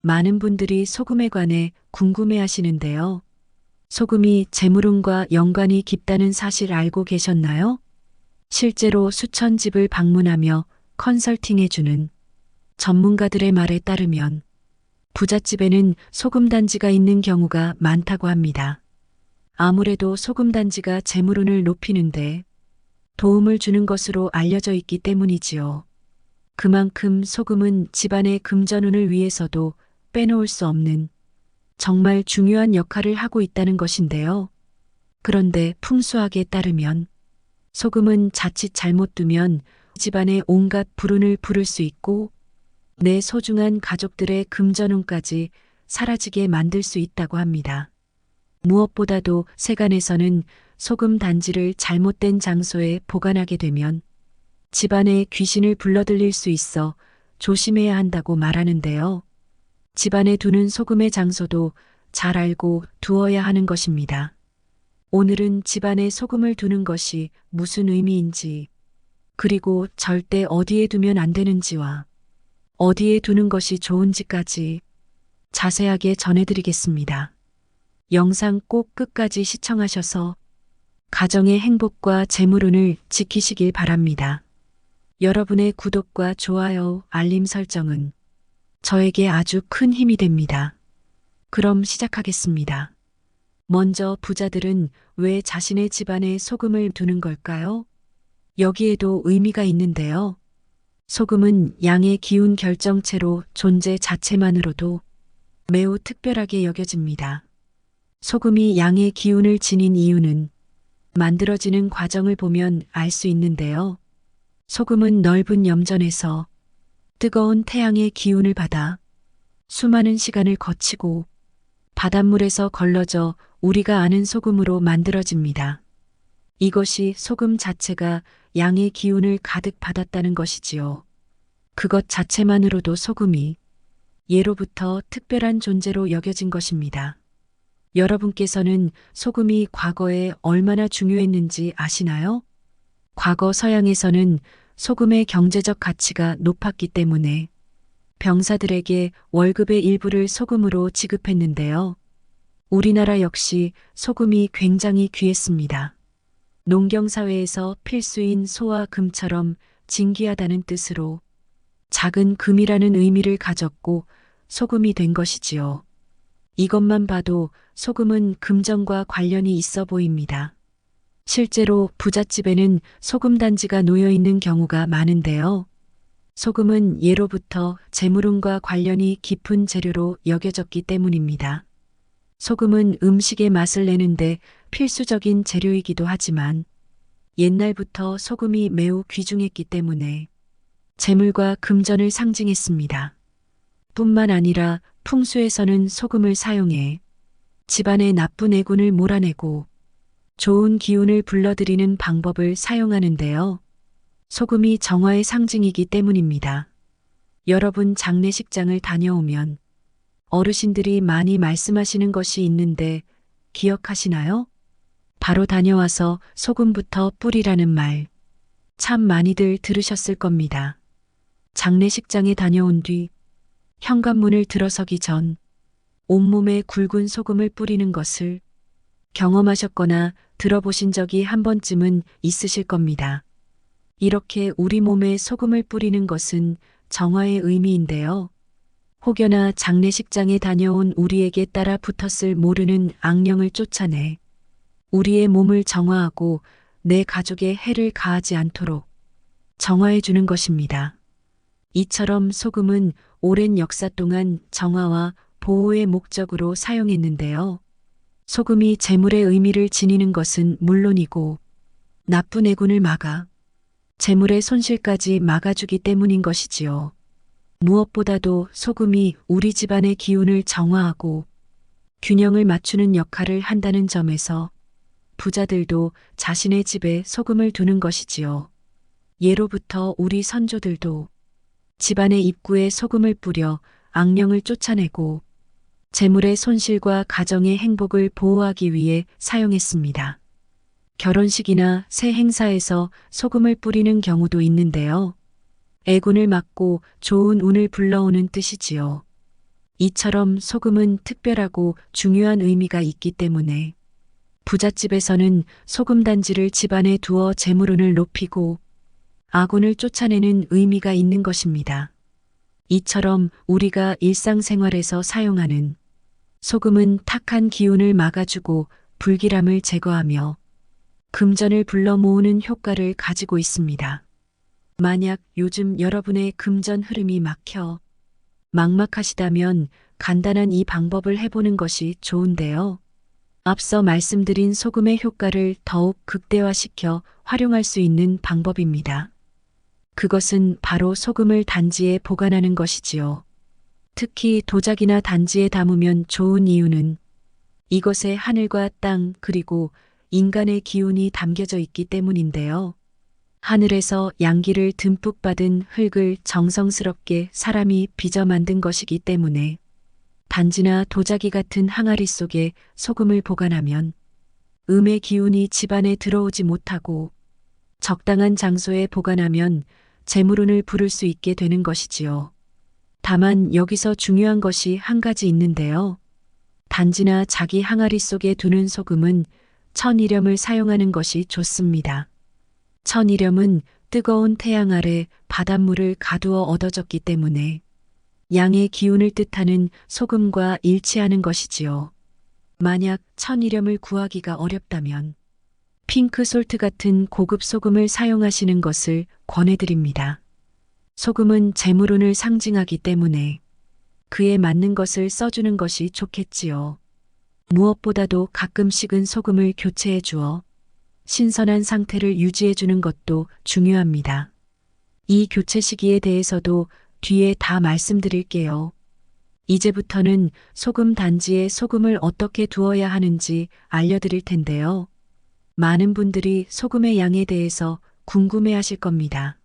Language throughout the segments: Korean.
많은 분들이 소금에 관해 궁금해 하시는데요. 소금이 재물운과 연관이 깊다는 사실 알고 계셨나요? 실제로 수천 집을 방문하며 컨설팅해주는 전문가들의 말에 따르면 부잣집에는 소금 단지가 있는 경우가 많다고 합니다. 아무래도 소금 단지가 재물운을 높이는데 도움을 주는 것으로 알려져 있기 때문이지요. 그만큼 소금은 집안의 금전운을 위해서도 빼놓을 수 없는 정말 중요한 역할을 하고 있다는 것인데요. 그런데 풍수학에 따르면 소금은 자칫 잘못 두면 집안에 온갖 불운을 부를 수 있고 내 소중한 가족들의 금전운까지 사라지게 만들 수 있다고 합니다. 무엇보다도 세간에서는 소금 단지를 잘못된 장소에 보관하게 되면 집안에 귀신을 불러들일 수 있어 조심해야 한다고 말하는데요. 집안에 두는 소금의 장소도 잘 알고 두어야 하는 것입니다. 오늘은 집안에 소금을 두는 것이 무슨 의미인지, 그리고 절대 어디에 두면 안 되는지와 어디에 두는 것이 좋은지까지 자세하게 전해드리겠습니다. 영상 꼭 끝까지 시청하셔서 가정의 행복과 재물운을 지키시길 바랍니다. 여러분의 구독과 좋아요, 알림 설정은 저에게 아주 큰 힘이 됩니다. 그럼 시작하겠습니다. 먼저 부자들은 왜 자신의 집안에 소금을 두는 걸까요? 여기에도 의미가 있는데요. 소금은 양의 기운 결정체로 존재 자체만으로도 매우 특별하게 여겨집니다. 소금이 양의 기운을 지닌 이유는 만들어지는 과정을 보면 알 수 있는데요. 소금은 넓은 염전에서 뜨거운 태양의 기운을 받아 수많은 시간을 거치고 바닷물에서 걸러져 우리가 아는 소금으로 만들어집니다. 이것이 소금 자체가 양의 기운을 가득 받았다는 것이지요. 그것 자체만으로도 소금이 예로부터 특별한 존재로 여겨진 것입니다. 여러분께서는 소금이 과거에 얼마나 중요했는지 아시나요? 과거 서양에서는 소금의 경제적 가치가 높았기 때문에 병사들에게 월급의 일부를 소금으로 지급했는데요. 우리나라 역시 소금이 굉장히 귀했습니다. 농경사회에서 필수인 소와 금처럼 진귀하다는 뜻으로 작은 금이라는 의미를 가졌고 소금이 된 것이지요. 이것만 봐도 소금은 금전과 관련이 있어 보입니다. 실제로 부잣집에는 소금 단지가 놓여 있는 경우가 많은데요. 소금은 예로부터 재물운과 관련이 깊은 재료로 여겨졌기 때문입니다. 소금은 음식의 맛을 내는데 필수적인 재료이기도 하지만 옛날부터 소금이 매우 귀중했기 때문에 재물과 금전을 상징했습니다. 뿐만 아니라 풍수에서는 소금을 사용해 집안의 나쁜 애군을 몰아내고 좋은 기운을 불러들이는 방법을 사용하는데요. 소금이 정화의 상징이기 때문입니다. 여러분 장례식장을 다녀오면 어르신들이 많이 말씀하시는 것이 있는데 기억하시나요? 바로 다녀와서 소금부터 뿌리라는 말. 참 많이들 들으셨을 겁니다. 장례식장에 다녀온 뒤 현관문을 들어서기 전 온몸에 굵은 소금을 뿌리는 것을 경험하셨거나 들어보신 적이 한 번쯤은 있으실 겁니다. 이렇게 우리 몸에 소금을 뿌리는 것은 정화의 의미인데요. 혹여나 장례식장에 다녀온 우리에게 따라 붙었을 모르는 악령을 쫓아내 우리의 몸을 정화하고 내 가족에 해를 가하지 않도록 정화해 주는 것입니다. 이처럼 소금은 오랜 역사 동안 정화와 보호의 목적으로 사용했는데요. 소금이 재물의 의미를 지니는 것은 물론이고 나쁜 애군을 막아 재물의 손실까지 막아주기 때문인 것이지요. 무엇보다도 소금이 우리 집안의 기운을 정화하고 균형을 맞추는 역할을 한다는 점에서 부자들도 자신의 집에 소금을 두는 것이지요. 예로부터 우리 선조들도 집안의 입구에 소금을 뿌려 악령을 쫓아내고 재물의 손실과 가정의 행복을 보호하기 위해 사용했습니다. 결혼식이나 새 행사에서 소금을 뿌리는 경우도 있는데요. 애군을 막고 좋은 운을 불러오는 뜻이지요. 이처럼 소금은 특별하고 중요한 의미가 있기 때문에 부잣집에서는 소금 단지를 집안에 두어 재물운을 높이고 아군을 쫓아내는 의미가 있는 것입니다. 이처럼 우리가 일상생활에서 사용하는 소금은 탁한 기운을 막아주고 불길함을 제거하며 금전을 불러 모으는 효과를 가지고 있습니다. 만약 요즘 여러분의 금전 흐름이 막막하시다면 간단한 이 방법을 해보는 것이 좋은데요. 앞서 말씀드린 소금의 효과를 더욱 극대화시켜 활용할 수 있는 방법입니다. 그것은 바로 소금을 단지에 보관하는 것이지요. 특히 도자기나 단지에 담으면 좋은 이유는 이것에 하늘과 땅 그리고 인간의 기운이 담겨져 있기 때문인데요. 하늘에서 양기를 듬뿍 받은 흙을 정성스럽게 사람이 빚어 만든 것이기 때문에 단지나 도자기 같은 항아리 속에 소금을 보관하면 음의 기운이 집안에 들어오지 못하고 적당한 장소에 보관하면 재물운을 부를 수 있게 되는 것이지요. 다만 여기서 중요한 것이 한 가지 있는데요. 단지나 자기 항아리 속에 두는 소금은 천일염을 사용하는 것이 좋습니다. 천일염은 뜨거운 태양 아래 바닷물을 가두어 얻어졌기 때문에 양의 기운을 뜻하는 소금과 일치하는 것이지요. 만약 천일염을 구하기가 어렵다면 핑크솔트 같은 고급 소금을 사용하시는 것을 권해드립니다. 소금은 재물운을 상징하기 때문에 그에 맞는 것을 써주는 것이 좋겠지요. 무엇보다도 가끔씩은 소금을 교체해 주어 신선한 상태를 유지해 주는 것도 중요합니다. 이 교체 시기에 대해서도 뒤에 다 말씀드릴게요. 이제부터는 소금 단지에 소금을 어떻게 두어야 하는지 알려드릴 텐데요. 많은 분들이 소금의 양에 대해서 궁금해 하실 겁니다.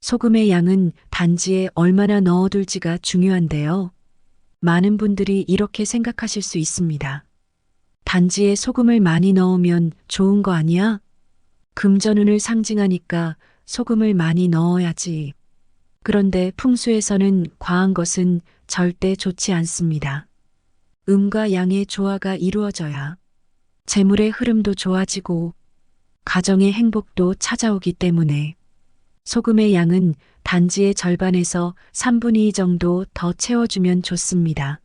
소금의 양은 단지에 얼마나 넣어둘지가 중요한데요. 많은 분들이 이렇게 생각하실 수 있습니다. 단지에 소금을 많이 넣으면 좋은 거 아니야? 금전운을 상징하니까 소금을 많이 넣어야지. 그런데 풍수에서는 과한 것은 절대 좋지 않습니다. 음과 양의 조화가 이루어져야 재물의 흐름도 좋아지고 가정의 행복도 찾아오기 때문에 소금의 양은 단지의 절반에서 3분의 2 정도 더 채워주면 좋습니다.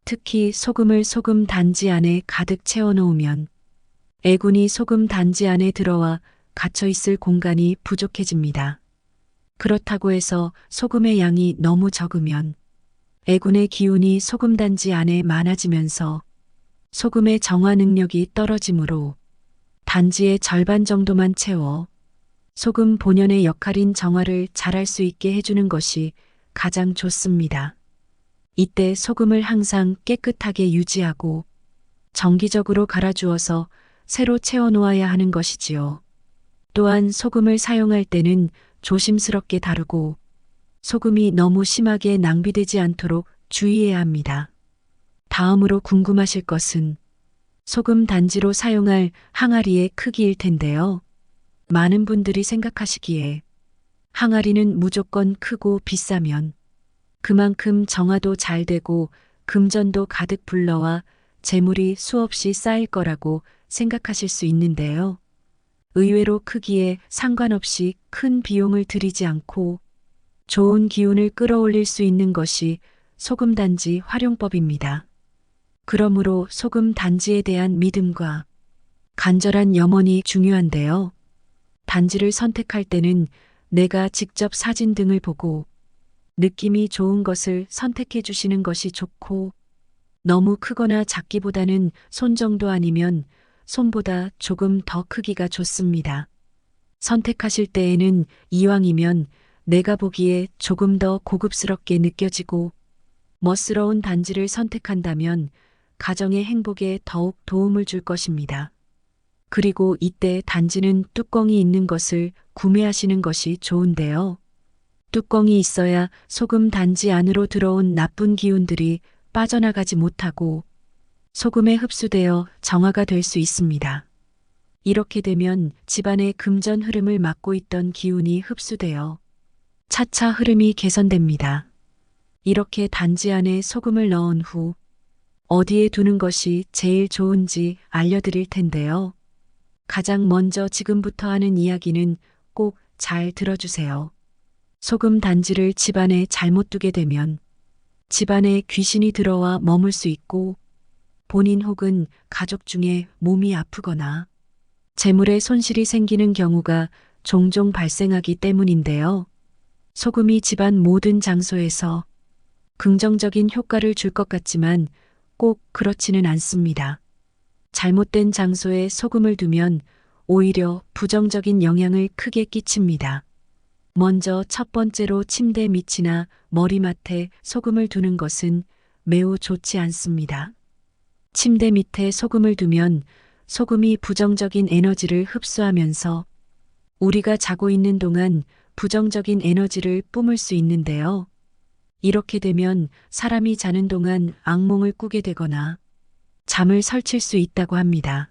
특히 소금을 소금 단지 안에 가득 채워놓으면 애군이 소금 단지 안에 들어와 갇혀있을 공간이 부족해집니다. 그렇다고 해서 소금의 양이 너무 적으면 애군의 기운이 소금 단지 안에 많아지면서 소금의 정화 능력이 떨어지므로 단지의 절반 정도만 채워 소금 본연의 역할인 정화를 잘할 수 있게 해주는 것이 가장 좋습니다. 이때 소금을 항상 깨끗하게 유지하고 정기적으로 갈아주어서 새로 채워놓아야 하는 것이지요. 또한 소금을 사용할 때는 조심스럽게 다루고 소금이 너무 심하게 낭비되지 않도록 주의해야 합니다. 다음으로 궁금하실 것은 소금 단지로 사용할 항아리의 크기일 텐데요. 많은 분들이 생각하시기에 항아리는 무조건 크고 비싸면 그만큼 정화도 잘 되고 금전도 가득 불러와 재물이 수없이 쌓일 거라고 생각하실 수 있는데요. 의외로 크기에 상관없이 큰 비용을 들이지 않고 좋은 기운을 끌어올릴 수 있는 것이 소금 단지 활용법입니다. 그러므로 소금 단지에 대한 믿음과 간절한 염원이 중요한데요. 단지를 선택할 때는 내가 직접 사진 등을 보고 느낌이 좋은 것을 선택해 주시는 것이 좋고 너무 크거나 작기보다는 손 정도 아니면 손보다 조금 더 크기가 좋습니다. 선택하실 때에는 이왕이면 내가 보기에 조금 더 고급스럽게 느껴지고 멋스러운 단지를 선택한다면 가정의 행복에 더욱 도움을 줄 것입니다. 그리고 이때 단지는 뚜껑이 있는 것을 구매하시는 것이 좋은데요. 뚜껑이 있어야 소금 단지 안으로 들어온 나쁜 기운들이 빠져나가지 못하고 소금에 흡수되어 정화가 될 수 있습니다. 이렇게 되면 집안의 금전 흐름을 막고 있던 기운이 흡수되어 차차 흐름이 개선됩니다. 이렇게 단지 안에 소금을 넣은 후 어디에 두는 것이 제일 좋은지 알려드릴 텐데요. 가장 먼저 지금부터 하는 이야기는 꼭 잘 들어주세요. 소금 단지를 집안에 잘못 두게 되면 집안에 귀신이 들어와 머물 수 있고 본인 혹은 가족 중에 몸이 아프거나 재물에 손실이 생기는 경우가 종종 발생하기 때문인데요. 소금이 집안 모든 장소에서 긍정적인 효과를 줄 것 같지만 꼭 그렇지는 않습니다. 잘못된 장소에 소금을 두면 오히려 부정적인 영향을 크게 끼칩니다. 먼저 첫 번째로 침대 밑이나 머리맡에 소금을 두는 것은 매우 좋지 않습니다. 침대 밑에 소금을 두면 소금이 부정적인 에너지를 흡수하면서 우리가 자고 있는 동안 부정적인 에너지를 뿜을 수 있는데요. 이렇게 되면 사람이 자는 동안 악몽을 꾸게 되거나 잠을 설칠 수 있다고 합니다.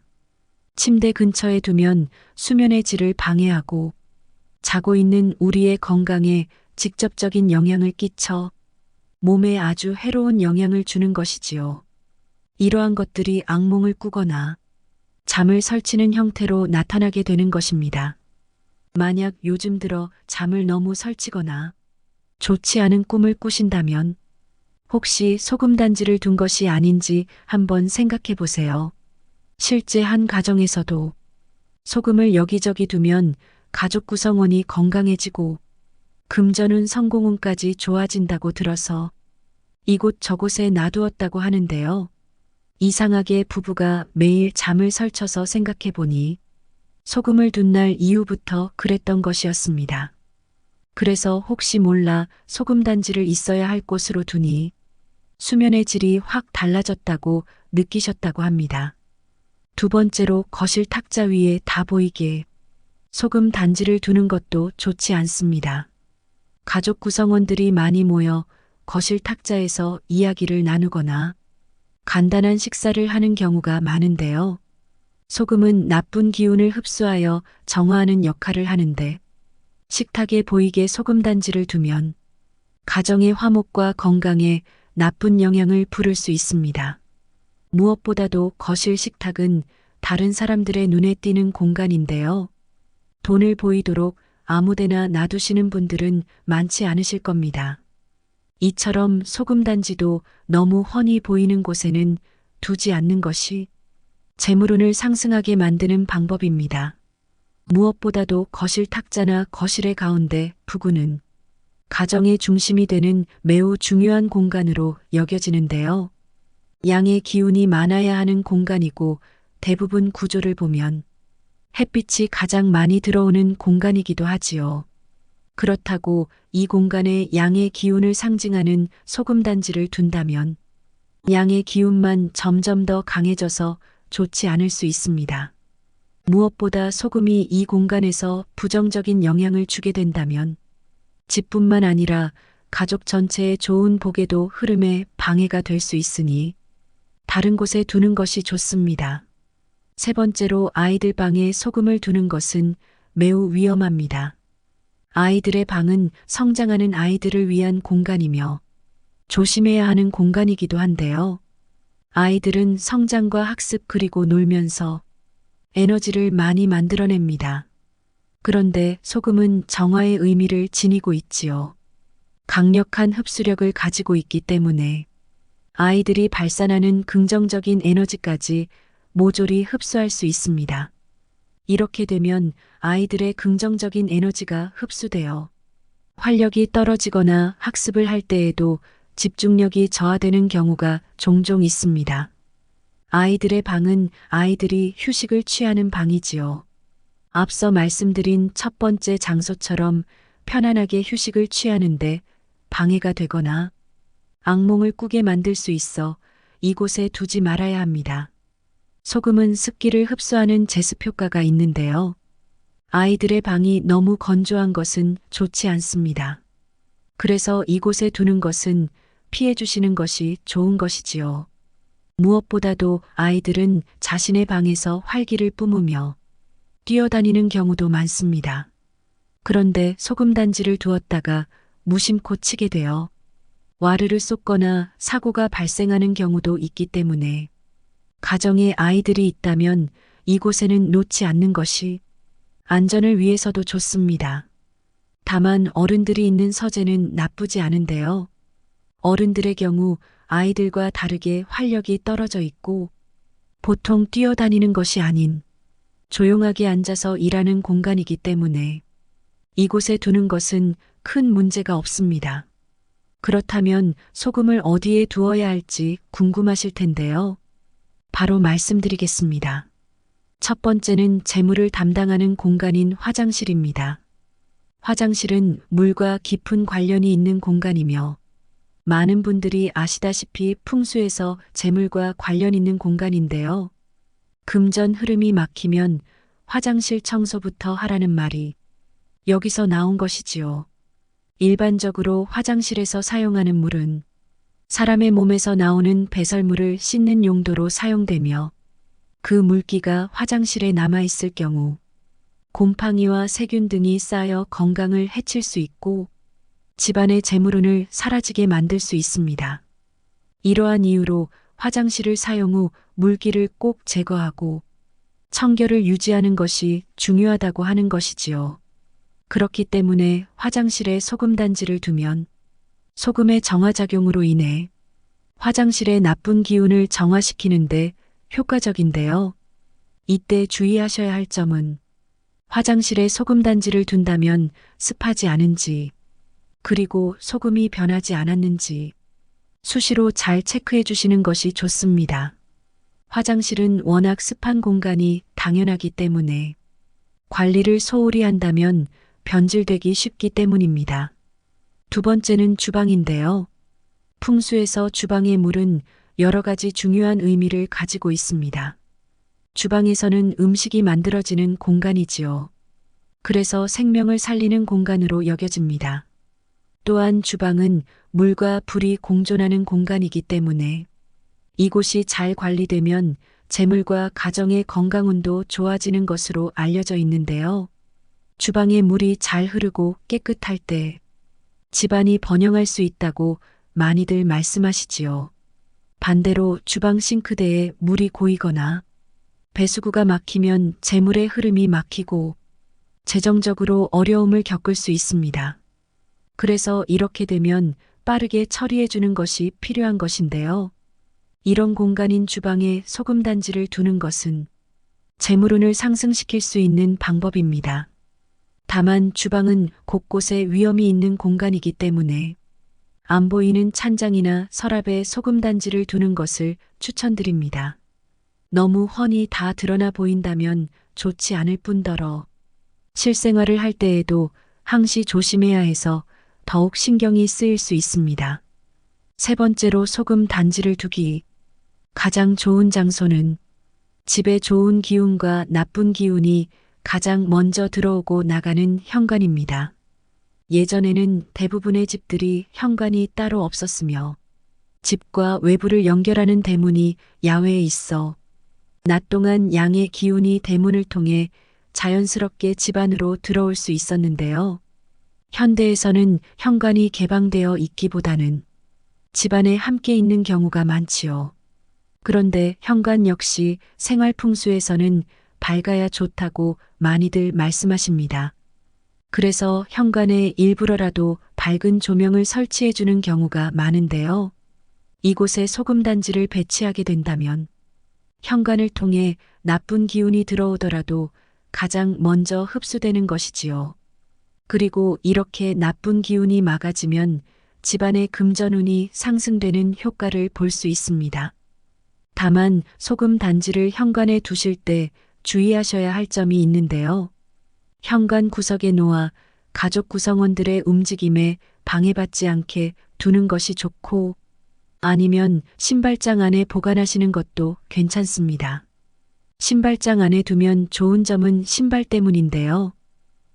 침대 근처에 두면 수면의 질을 방해하고 자고 있는 우리의 건강에 직접적인 영향을 끼쳐 몸에 아주 해로운 영향을 주는 것이지요. 이러한 것들이 악몽을 꾸거나 잠을 설치는 형태로 나타나게 되는 것입니다. 만약 요즘 들어 잠을 너무 설치거나 좋지 않은 꿈을 꾸신다면 혹시 소금단지를 둔 것이 아닌지 한번 생각해 보세요. 실제 한 가정에서도 소금을 여기저기 두면 가족 구성원이 건강해지고 금전운 성공운까지 좋아진다고 들어서 이곳 저곳에 놔두었다고 하는데요. 이상하게 부부가 매일 잠을 설쳐서 생각해 보니 소금을 둔 날 이후부터 그랬던 것이었습니다. 그래서 혹시 몰라 소금단지를 있어야 할 곳으로 두니 수면의 질이 확 달라졌다고 느끼셨다고 합니다. 두 번째로 거실 탁자 위에 다 보이게 소금 단지를 두는 것도 좋지 않습니다. 가족 구성원들이 많이 모여 거실 탁자에서 이야기를 나누거나 간단한 식사를 하는 경우가 많은데요. 소금은 나쁜 기운을 흡수하여 정화하는 역할을 하는데 식탁에 보이게 소금 단지를 두면 가정의 화목과 건강에 나쁜 영향을 부를 수 있습니다. 무엇보다도 거실 식탁은 다른 사람들의 눈에 띄는 공간인데요. 돈을 보이도록 아무데나 놔두시는 분들은 많지 않으실 겁니다. 이처럼 소금단지도 너무 훤히 보이는 곳에는 두지 않는 것이 재물운을 상승하게 만드는 방법입니다. 무엇보다도 거실 탁자나 거실의 가운데 부근은 가정의 중심이 되는 매우 중요한 공간으로 여겨지는데요. 양의 기운이 많아야 하는 공간이고 대부분 구조를 보면 햇빛이 가장 많이 들어오는 공간이기도 하지요. 그렇다고 이 공간에 양의 기운을 상징하는 소금단지를 둔다면 양의 기운만 점점 더 강해져서 좋지 않을 수 있습니다. 무엇보다 소금이 이 공간에서 부정적인 영향을 주게 된다면 집뿐만 아니라 가족 전체의 좋은 복에도 흐름에 방해가 될 수 있으니 다른 곳에 두는 것이 좋습니다. 세 번째로 아이들 방에 소금을 두는 것은 매우 위험합니다. 아이들의 방은 성장하는 아이들을 위한 공간이며 조심해야 하는 공간이기도 한데요. 아이들은 성장과 학습 그리고 놀면서 에너지를 많이 만들어냅니다. 그런데 소금은 정화의 의미를 지니고 있지요. 강력한 흡수력을 가지고 있기 때문에 아이들이 발산하는 긍정적인 에너지까지 모조리 흡수할 수 있습니다. 이렇게 되면 아이들의 긍정적인 에너지가 흡수되어 활력이 떨어지거나 학습을 할 때에도 집중력이 저하되는 경우가 종종 있습니다. 아이들의 방은 아이들이 휴식을 취하는 방이지요. 앞서 말씀드린 첫 번째 장소처럼 편안하게 휴식을 취하는데 방해가 되거나 악몽을 꾸게 만들 수 있어 이곳에 두지 말아야 합니다. 소금은 습기를 흡수하는 제습 효과가 있는데요. 아이들의 방이 너무 건조한 것은 좋지 않습니다. 그래서 이곳에 두는 것은 피해 주시는 것이 좋은 것이지요. 무엇보다도 아이들은 자신의 방에서 활기를 뿜으며 뛰어다니는 경우도 많습니다. 그런데 소금단지를 두었다가 무심코 치게 되어 와르르 쏟거나 사고가 발생하는 경우도 있기 때문에 가정에 아이들이 있다면 이곳에는 놓지 않는 것이 안전을 위해서도 좋습니다. 다만 어른들이 있는 서재는 나쁘지 않은데요. 어른들의 경우 아이들과 다르게 활력이 떨어져 있고 보통 뛰어다니는 것이 아닌 조용하게 앉아서 일하는 공간이기 때문에 이곳에 두는 것은 큰 문제가 없습니다. 그렇다면 소금을 어디에 두어야 할지 궁금하실 텐데요. 바로 말씀드리겠습니다. 첫 번째는 재물을 담당하는 공간인 화장실입니다. 화장실은 물과 깊은 관련이 있는 공간이며 많은 분들이 아시다시피 풍수에서 재물과 관련 있는 공간인데요. 금전 흐름이 막히면 화장실 청소부터 하라는 말이 여기서 나온 것이지요. 일반적으로 화장실에서 사용하는 물은 사람의 몸에서 나오는 배설물을 씻는 용도로 사용되며 그 물기가 화장실에 남아있을 경우 곰팡이와 세균 등이 쌓여 건강을 해칠 수 있고 집안의 재물운을 사라지게 만들 수 있습니다. 이러한 이유로 화장실을 사용 후 물기를 꼭 제거하고 청결을 유지하는 것이 중요하다고 하는 것이지요. 그렇기 때문에 화장실에 소금단지를 두면 소금의 정화작용으로 인해 화장실의 나쁜 기운을 정화시키는데 효과적인데요. 이때 주의하셔야 할 점은 화장실에 소금단지를 둔다면 습하지 않은지, 그리고 소금이 변하지 않았는지 수시로 잘 체크해 주시는 것이 좋습니다. 화장실은 워낙 습한 공간이 당연하기 때문에 관리를 소홀히 한다면 변질되기 쉽기 때문입니다. 두 번째는 주방인데요. 풍수에서 주방의 물은 여러 가지 중요한 의미를 가지고 있습니다. 주방에서는 음식이 만들어지는 공간이지요. 그래서 생명을 살리는 공간으로 여겨집니다. 또한 주방은 물과 불이 공존하는 공간이기 때문에 이곳이 잘 관리되면 재물과 가정의 건강운도 좋아지는 것으로 알려져 있는데요. 주방에 물이 잘 흐르고 깨끗할 때 집안이 번영할 수 있다고 많이들 말씀하시지요. 반대로 주방 싱크대에 물이 고이거나 배수구가 막히면 재물의 흐름이 막히고 재정적으로 어려움을 겪을 수 있습니다. 그래서 이렇게 되면 빠르게 처리해 주는 것이 필요한 것인데요. 이런 공간인 주방에 소금단지를 두는 것은 재물운을 상승시킬 수 있는 방법입니다. 다만 주방은 곳곳에 위험이 있는 공간이기 때문에 안 보이는 찬장이나 서랍에 소금단지를 두는 것을 추천드립니다. 너무 훤히 다 드러나 보인다면 좋지 않을 뿐더러 실생활을 할 때에도 항시 조심해야 해서 더욱 신경이 쓰일 수 있습니다. 세 번째로 소금 단지를 두기. 가장 좋은 장소는 집에 좋은 기운과 나쁜 기운이 가장 먼저 들어오고 나가는 현관입니다. 예전에는 대부분의 집들이 현관이 따로 없었으며 집과 외부를 연결하는 대문이 야외에 있어 낮 동안 양의 기운이 대문을 통해 자연스럽게 집 안으로 들어올 수 있었는데요. 현대에서는 현관이 개방되어 있기보다는 집 안에 함께 있는 경우가 많지요. 그런데 현관 역시 생활 풍수에서는 밝아야 좋다고 많이들 말씀하십니다. 그래서 현관에 일부러라도 밝은 조명을 설치해 주는 경우가 많은데요. 이곳에 소금단지를 배치하게 된다면 현관을 통해 나쁜 기운이 들어오더라도 가장 먼저 흡수되는 것이지요. 그리고 이렇게 나쁜 기운이 막아지면 집안의 금전운이 상승되는 효과를 볼 수 있습니다. 다만 소금 단지를 현관에 두실 때 주의하셔야 할 점이 있는데요. 현관 구석에 놓아 가족 구성원들의 움직임에 방해받지 않게 두는 것이 좋고 아니면 신발장 안에 보관하시는 것도 괜찮습니다. 신발장 안에 두면 좋은 점은 신발 때문인데요.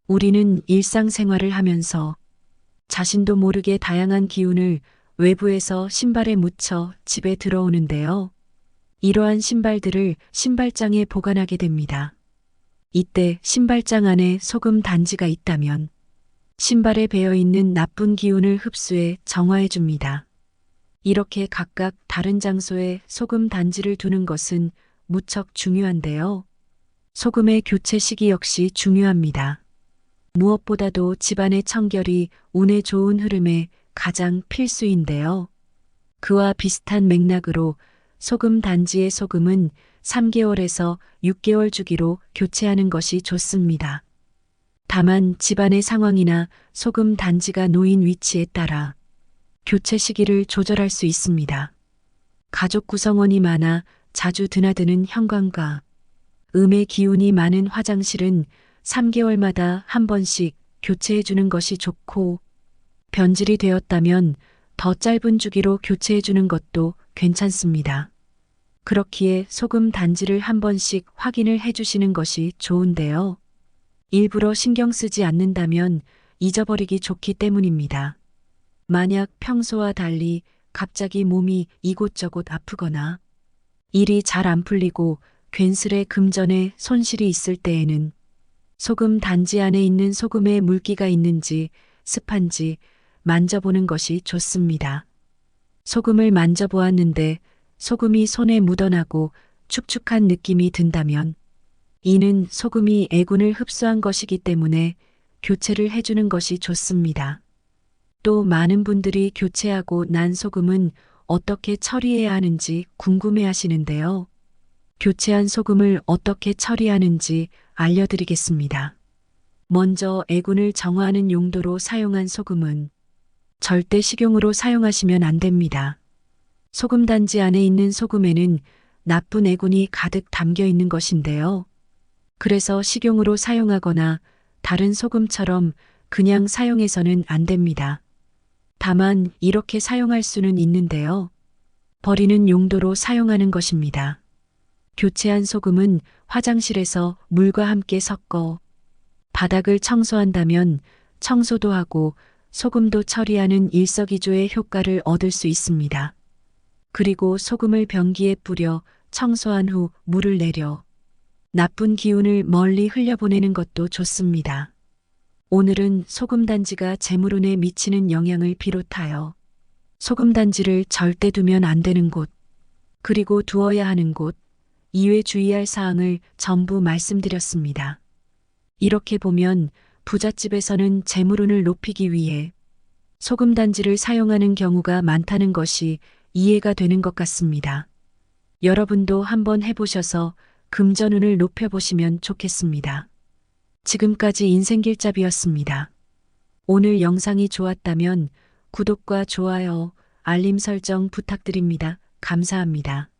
우리는 일상생활을 하면서 자신도 모르게 다양한 기운을 외부에서 신발에 묻혀 집에 들어오는데요. 이러한 신발들을 신발장에 보관하게 됩니다. 이때 신발장 안에 소금 단지가 있다면 신발에 배어 있는 나쁜 기운을 흡수해 정화해 줍니다. 이렇게 각각 다른 장소에 소금 단지를 두는 것은 무척 중요한데요. 소금의 교체 시기 역시 중요합니다. 무엇보다도 집안의 청결이 운에 좋은 흐름에 가장 필수인데요. 그와 비슷한 맥락으로 소금 단지의 소금은 3개월에서 6개월 주기로 교체하는 것이 좋습니다. 다만 집안의 상황이나 소금 단지가 놓인 위치에 따라 교체 시기를 조절할 수 있습니다. 가족 구성원이 많아 자주 드나드는 현관과 음의 기운이 많은 화장실은 3개월마다 한 번씩 교체해 주는 것이 좋고, 변질이 되었다면 더 짧은 주기로 교체해 주는 것도 괜찮습니다. 그렇기에 소금 단지를 한 번씩 확인을 해 주시는 것이 좋은데요. 일부러 신경 쓰지 않는다면 잊어버리기 좋기 때문입니다. 만약 평소와 달리 갑자기 몸이 이곳저곳 아프거나 일이 잘 안 풀리고 괜스레 금전에 손실이 있을 때에는 소금 단지 안에 있는 소금에 물기가 있는지 습한지 만져보는 것이 좋습니다. 소금을 만져보았는데 소금이 손에 묻어나고 축축한 느낌이 든다면 이는 소금이 애군을 흡수한 것이기 때문에 교체를 해주는 것이 좋습니다. 또 많은 분들이 교체하고 난 소금은 어떻게 처리해야 하는지 궁금해 하시는데요. 교체한 소금을 어떻게 처리하는지 알려드리겠습니다. 먼저 애군을 정화하는 용도로 사용한 소금은 절대 식용으로 사용하시면 안 됩니다. 소금 단지 안에 있는 소금에는 나쁜 애군이 가득 담겨 있는 것인데요. 그래서 식용으로 사용하거나 다른 소금처럼 그냥 사용해서는 안 됩니다. 다만 이렇게 사용할 수는 있는데요. 버리는 용도로 사용하는 것입니다. 교체한 소금은 화장실에서 물과 함께 섞어 바닥을 청소한다면 청소도 하고 소금도 처리하는 일석이조의 효과를 얻을 수 있습니다. 그리고 소금을 변기에 뿌려 청소한 후 물을 내려 나쁜 기운을 멀리 흘려보내는 것도 좋습니다. 오늘은 소금 단지가 재물운에 미치는 영향을 비롯하여 소금 단지를 절대 두면 안 되는 곳, 그리고 두어야 하는 곳, 이외 주의할 사항을 전부 말씀드렸습니다. 이렇게 보면 부잣집에서는 재물운을 높이기 위해 소금 단지를 사용하는 경우가 많다는 것이 이해가 되는 것 같습니다. 여러분도 한번 해보셔서 금전운을 높여보시면 좋겠습니다. 지금까지 인생길잡이였습니다. 오늘 영상이 좋았다면 구독과 좋아요, 알림 설정 부탁드립니다. 감사합니다.